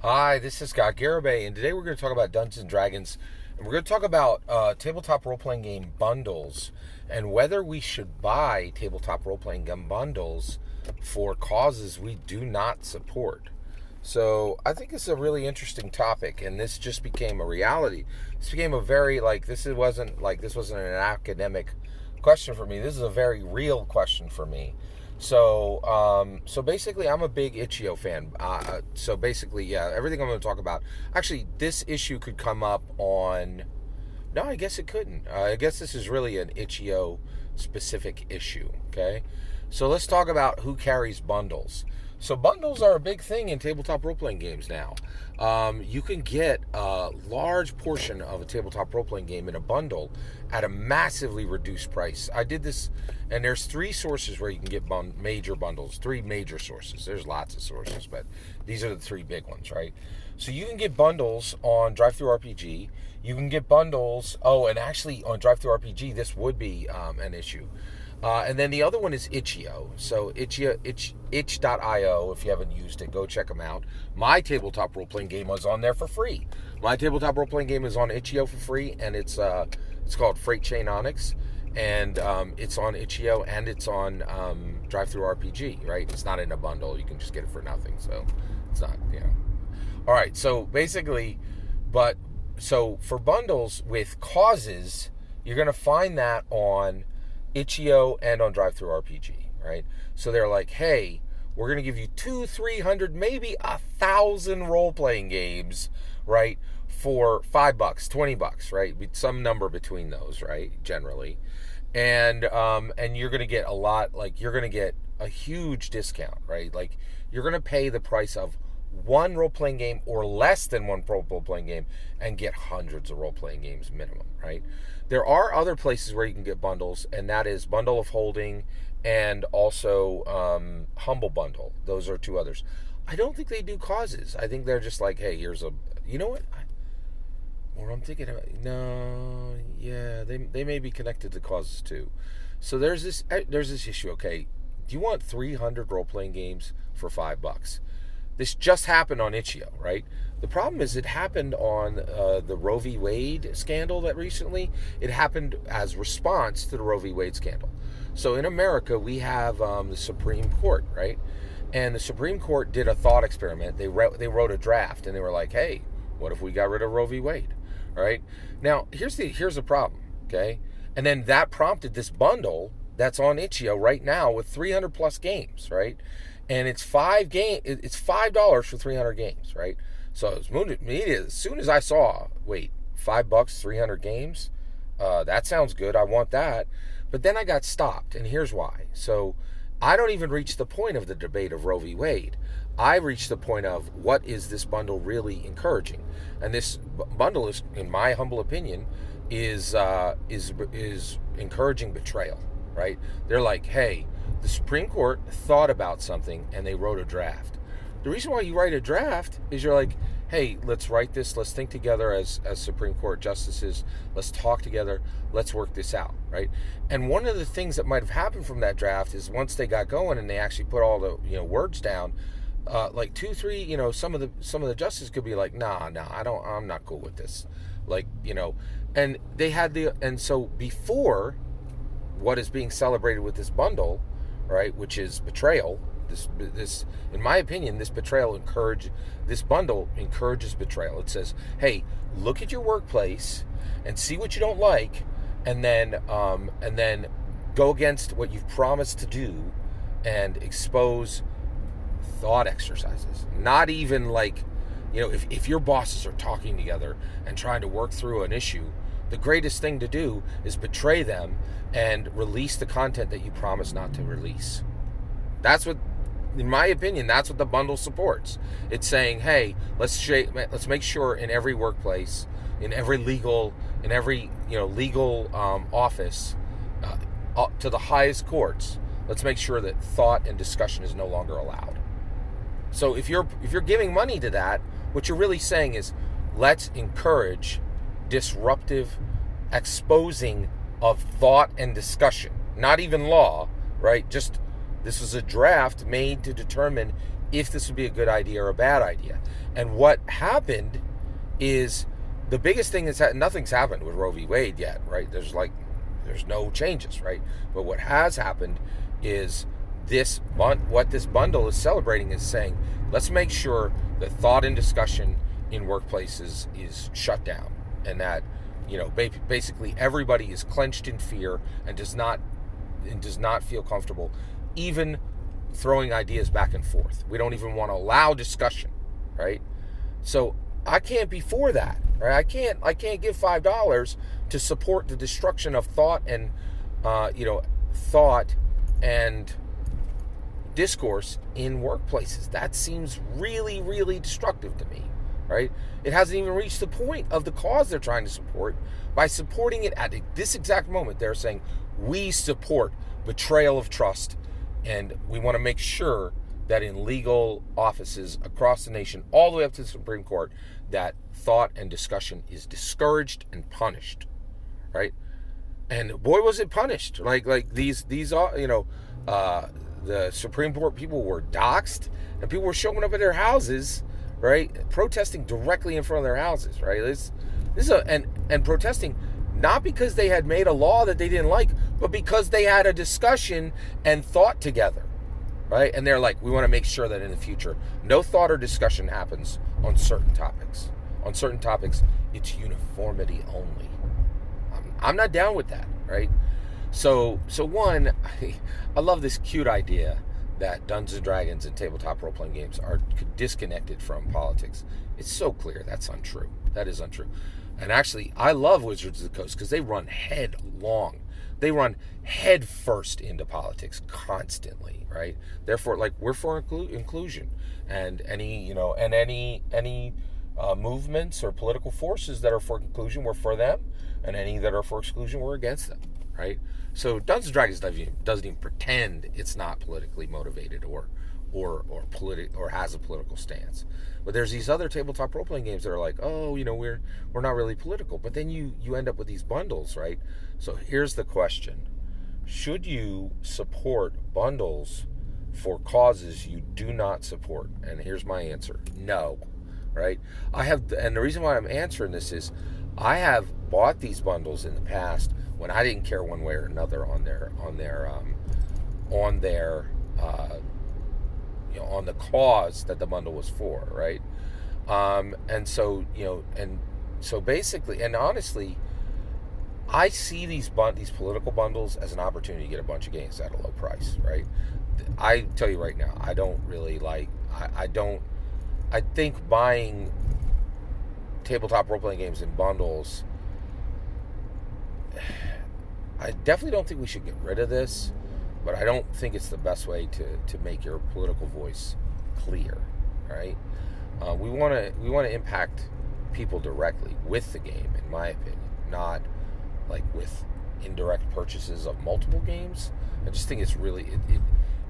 Hi, this is Garibay, and today we're going to talk about Dungeons and Dragons, and we're going to talk about tabletop role-playing game bundles and whether we should buy tabletop role-playing game bundles for causes we do not support. So I think it's a really interesting topic, and this just became a reality. This became a very this wasn't an academic question for me. This is a very real question for me. So basically, I'm a big Itch.io fan. So basically, yeah, everything I'm going to talk about. Actually, this issue could come up on. No, I guess it couldn't. I guess this is really an Itch.io specific issue. Okay, so let's talk about who carries bundles. So bundles are a big thing in tabletop role-playing games now. You can get a large portion of a tabletop role-playing game in a bundle at a massively reduced price. I did this, and there's three sources where you can get major bundles. Three major sources. There's lots of sources, but these are the three big ones, right? So you can get bundles on drive-thru-RPG. You can get bundles. Oh, and actually on drive-thru-RPG, this would be an issue. And then the other one is Itch.io. So itch.io, if you haven't used it, go check them out. My tabletop role-playing game was on there for free. My tabletop role-playing game is on Itch.io for free, and it's called Freight Chain Onyx. And it's on Itch.io, and it's on drive-thru-RPG, right? It's not in a bundle. You can just get it for nothing. So it's not, All right, so basically, so for bundles with causes, you're going to find that on Itch.io and on drive-thru-RPG, right? So they're like, hey, we're going to give you 200, 300, maybe 1,000 role-playing games, right, for $5, $20, right? Some number between those, right, generally. And you're going to get a lot, like, you're going to get a huge discount, right? Like, you're going to pay the price of one role-playing game or less than one role-playing game and get hundreds of role-playing games minimum, right? There are other places where you can get bundles, and that is Bundle of Holding and also Humble Bundle. Those are two others. I don't think they do causes. I think they're just like, hey, here's a, you know what? Or I'm thinking about, no, yeah, they may be connected to causes too. So there's this issue. Okay, do you want 300 role-playing games for $5? This just happened on Itch.io, right? The problem is it happened on the Roe v. Wade scandal that recently. It happened as response to the Roe v. Wade scandal. So in America, we have the Supreme Court, right? And the Supreme Court did a thought experiment. They wrote a draft, and they were like, hey, what if we got rid of Roe v. Wade? All right? Now, here's the problem, okay? And then that prompted this bundle that's on Itch.io right now with 300 plus games, right? And it's $5 for 300 games, right? So as soon as I saw, wait, $5, 300 games, that sounds good. I want that. But then I got stopped, and here's why. So I don't even reach the point of the debate of Roe v. Wade. I reach the point of what is this bundle really encouraging, and this bundle is, in my humble opinion, is encouraging betrayal, right? They're like, hey, the Supreme Court thought about something and they wrote a draft. The reason why you write a draft is you're like, hey, let's write this, let's think together as Supreme Court justices, let's talk together, let's work this out, right? And one of the things that might have happened from that draft is once they got going and they actually put all the words down, like 2, 3, some of the justices could be like, nah, I'm not cool with this, like, and they had and so before what is being celebrated with this bundle, right, which is betrayal. This, in my opinion, this bundle encourages betrayal. It says, hey, look at your workplace and see what you don't like, and then go against what you've promised to do, and expose thought exercises. Not even like, if your bosses are talking together and trying to work through an issue, the greatest thing to do is betray them and release the content that you promised not to release. That's what, in my opinion, that's what the bundle supports. It's saying, hey, let's make sure in every workplace, in every legal office, to the highest courts, let's make sure that thought and discussion is no longer allowed. So if you're giving money to that, what you're really saying is, let's encourage disruptive exposing of thought and discussion, not even law, right? Just, this is a draft made to determine if this would be a good idea or a bad idea. And what happened is the biggest thing is that nothing's happened with Roe v. Wade yet, right? There's no changes, right? But what has happened is what this bundle is celebrating is saying, let's make sure that thought and discussion in workplaces is shut down, and that basically everybody is clenched in fear and does not feel comfortable even throwing ideas back and forth. We don't even want to allow discussion, right? So I can't be for that, right? I can't give $5 to support the destruction of thought and thought and discourse in workplaces. That seems really, really destructive to me, right? It hasn't even reached the point of the cause they're trying to support. By supporting it at this exact moment, they're saying, we support betrayal of trust, and we want to make sure that in legal offices across the nation, all the way up to the Supreme Court, that thought and discussion is discouraged and punished, right? And boy, was it punished! Like these the Supreme Court people were doxxed, and people were showing up at their houses, right, protesting directly in front of their houses, right? And protesting not because they had made a law that they didn't like, but because they had a discussion and thought together, right? And they're like, we want to make sure that in the future, no thought or discussion happens on certain topics. On certain topics, it's uniformity only. I'm not down with that, right? So one, I love this cute idea that Dungeons & Dragons and tabletop role-playing games are disconnected from politics. It's so clear that's untrue. That is untrue. And actually, I love Wizards of the Coast because they run headlong. They run head first into politics constantly, right? Therefore, we're for inclusion, and any movements or political forces that are for inclusion, we're for them, and any that are for exclusion, we're against them, right? So Dungeons & Dragons doesn't even pretend it's not politically motivated or has a political stance. But there's these other tabletop role-playing games that are like, oh, we're not really political. But then you end up with these bundles, right? So here's the question. Should you support bundles for causes you do not support? And here's my answer. No, right? And the reason why I'm answering this is I have bought these bundles in the past when I didn't care one way or another on the cause that the bundle was for, right? And so basically, and honestly, I see these political bundles as an opportunity to get a bunch of games at a low price, right? I tell you right now, I don't really like. I think buying tabletop role-playing games in bundles, I definitely don't think we should get rid of this, but I don't think it's the best way to make your political voice clear, right? We want to impact people directly with the game, in my opinion, not like with indirect purchases of multiple games. I just think it's really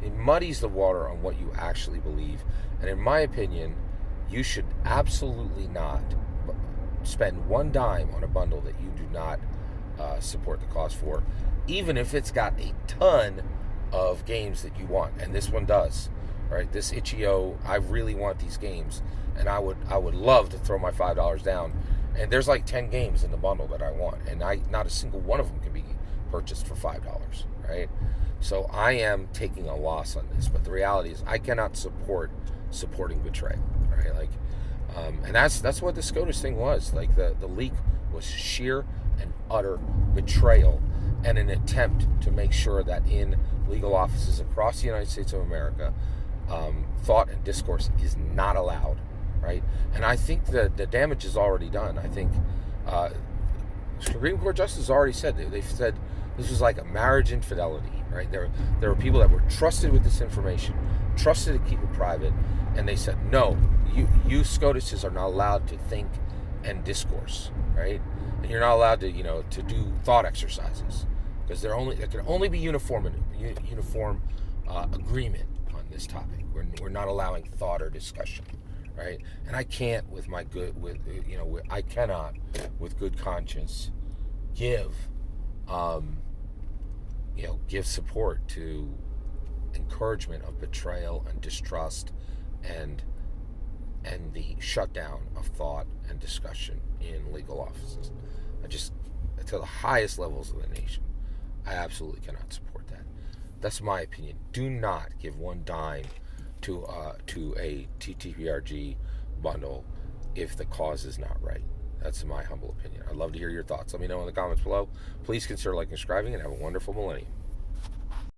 it muddies the water on what you actually believe, and in my opinion, you should absolutely not spend one dime on a bundle that you do not support the cause for, even if it's got a ton of games that you want, and this one does, right? This itch.io, I really want these games, and I would love to throw my $5 down, and there's like 10 games in the bundle that I want, and not a single one of them can be purchased for $5, right? So I am taking a loss on this, but the reality is I cannot support supporting betrayal, right? And that's what the SCOTUS thing was. Like the leak was sheer and utter betrayal and an attempt to make sure that in legal offices across the United States of America, thought and discourse is not allowed, right? And I think that the damage is already done. I think Supreme Court justices already said, they've said this was like a marriage infidelity, right? There were people that were trusted with this information, trusted to keep it private, and they said, no, you SCOTUSes are not allowed to think and discourse, right? And you're not allowed to, to do thought exercises, because there can only be uniform agreement on this topic. We're not allowing thought or discussion, right? And I can't I cannot with good conscience give support to encouragement of betrayal and distrust and the shutdown of thought and discussion in legal offices. To the highest levels of the nation, I absolutely cannot support that. That's my opinion. Do not give one dime to a TTRPG bundle if the cause is not right. That's my humble opinion. I'd love to hear your thoughts. Let me know in the comments below. Please consider liking and subscribing, and have a wonderful millennium.